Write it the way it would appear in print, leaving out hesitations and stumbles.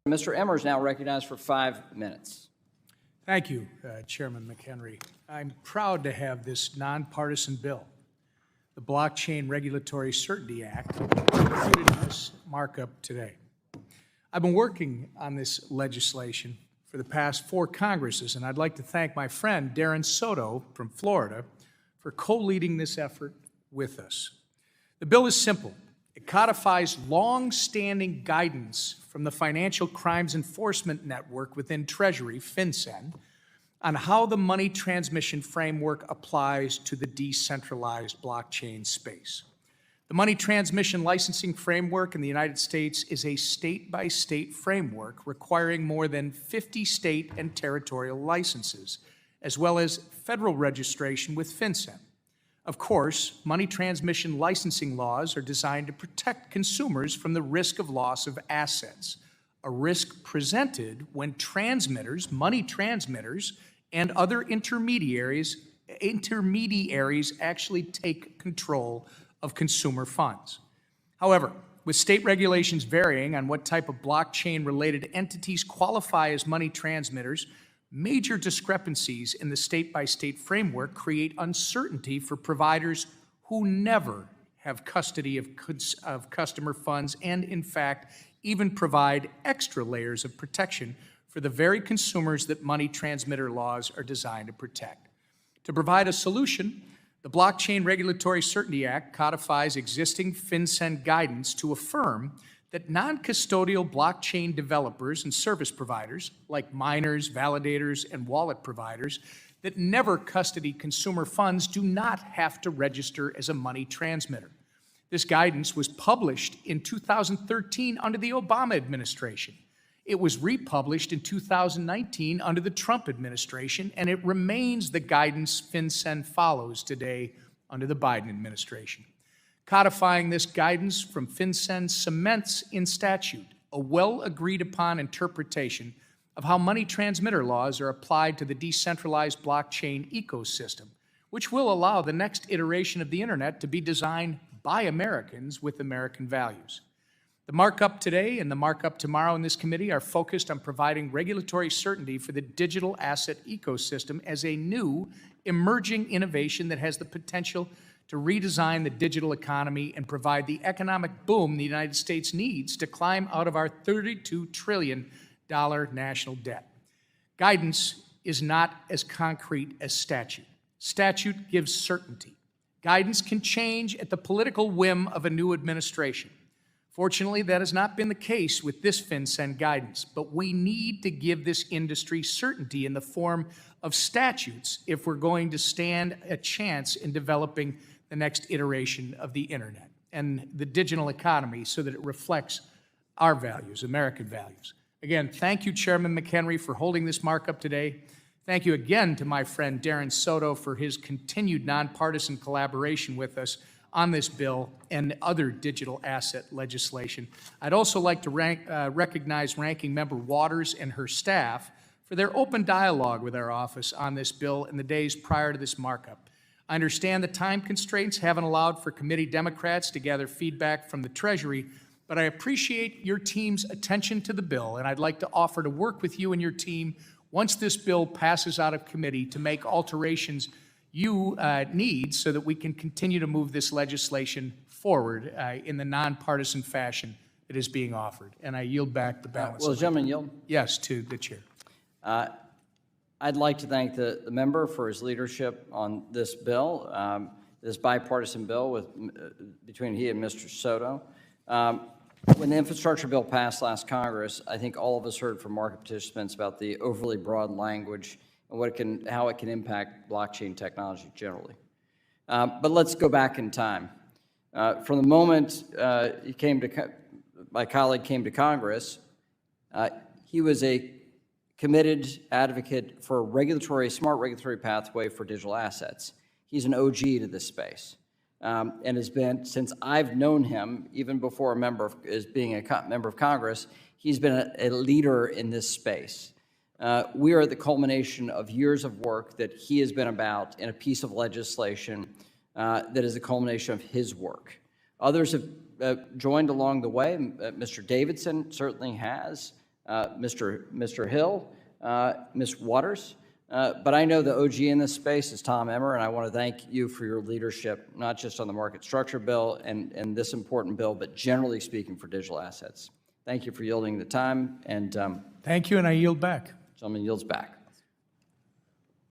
Mr. Emmer is now recognized for 5 minutes. Thank you, Chairman McHenry. I'm proud to have this nonpartisan bill, the Blockchain Regulatory Certainty Act, included in this markup today. I've been working on this legislation for the past 4 Congresses, and I'd like to thank my friend Darren Soto from Florida for co-leading this effort with us. The bill is simple. It codifies long-standing guidance from the Financial Crimes Enforcement Network within Treasury, FinCEN, on how the money transmission framework applies to the decentralized blockchain space. The money transmission licensing framework in the United States is a state-by-state framework requiring more than 50 state and territorial licenses, as well as federal registration with FinCEN. Of course, money transmission licensing laws are designed to protect consumers from the risk of loss of assets, a risk presented when transmitters, money transmitters, and other intermediaries actually take control of consumer funds. However, with state regulations varying on what type of blockchain-related entities qualify as money transmitters, major discrepancies in the state-by-state framework create uncertainty for providers who never have custody of customer funds and, in fact, even provide extra layers of protection for the very consumers that money transmitter laws are designed to protect. To provide a solution, the Blockchain Regulatory Certainty Act codifies existing FinCEN guidance to affirm that non-custodial blockchain developers and service providers, like miners, validators, and wallet providers, that never custody consumer funds do not have to register as a money transmitter. This guidance was published in 2013 under the Obama administration. It was republished in 2019 under the Trump administration, and it remains the guidance FinCEN follows today under the Biden administration. Codifying this guidance from FinCEN cements in statute a well-agreed-upon interpretation of how money transmitter laws are applied to the decentralized blockchain ecosystem, which will allow the next iteration of the Internet to be designed by Americans with American values. The markup today and the markup tomorrow in this committee are focused on providing regulatory certainty for the digital asset ecosystem as a new, emerging innovation that has the potential to redesign the digital economy and provide the economic boom the United States needs to climb out of our $32 trillion national debt. Guidance is not as concrete as statute. Statute gives certainty. Guidance can change at the political whim of a new administration. Fortunately, that has not been the case with this FinCEN guidance, but we need to give this industry certainty in the form of statutes if we're going to stand a chance in developing the next iteration of the Internet and the digital economy so that it reflects our values, American values. Again, thank you, Chairman McHenry, for holding this markup today. Thank you again to my friend Darren Soto for his continued nonpartisan collaboration with us on this bill and other digital asset legislation. I'd also like to recognize Ranking Member Waters and her staff for their open dialogue with our office on this bill in the days prior to this markup. I understand the time constraints haven't allowed for committee Democrats to gather feedback from the Treasury, but I appreciate your team's attention to the bill, and I'd like to offer to work with you and your team once this bill passes out of committee to make alterations you need so that we can continue to move this legislation forward in the nonpartisan fashion that is being offered. And I yield back the balance. Will the gentleman yield? Yes, to the chair. I'd like to thank the member for his leadership on this bill, this bipartisan bill between he and Mr. Soto. When the infrastructure bill passed last Congress, I think all of us heard from market participants about the overly broad language and how it can impact blockchain technology generally. But let's go back in time. From the moment my colleague came to Congress, he was a committed advocate for a smart regulatory pathway for digital assets. He's an OG to this space, and has been, since I've known him, even before being a member of Congress, he's been a leader in this space. We are at the culmination of years of work that he has been about in a piece of legislation that is a culmination of his work. Others have joined along the way. Mr. Davidson certainly has. Mr. Hill, Ms. Waters. But I know the OG in this space is Tom Emmer, and I want to thank you for your leadership, not just on the market structure bill and this important bill, but generally speaking for digital assets. Thank you for yielding the time, and Thank you, and I yield back. gentleman yields back.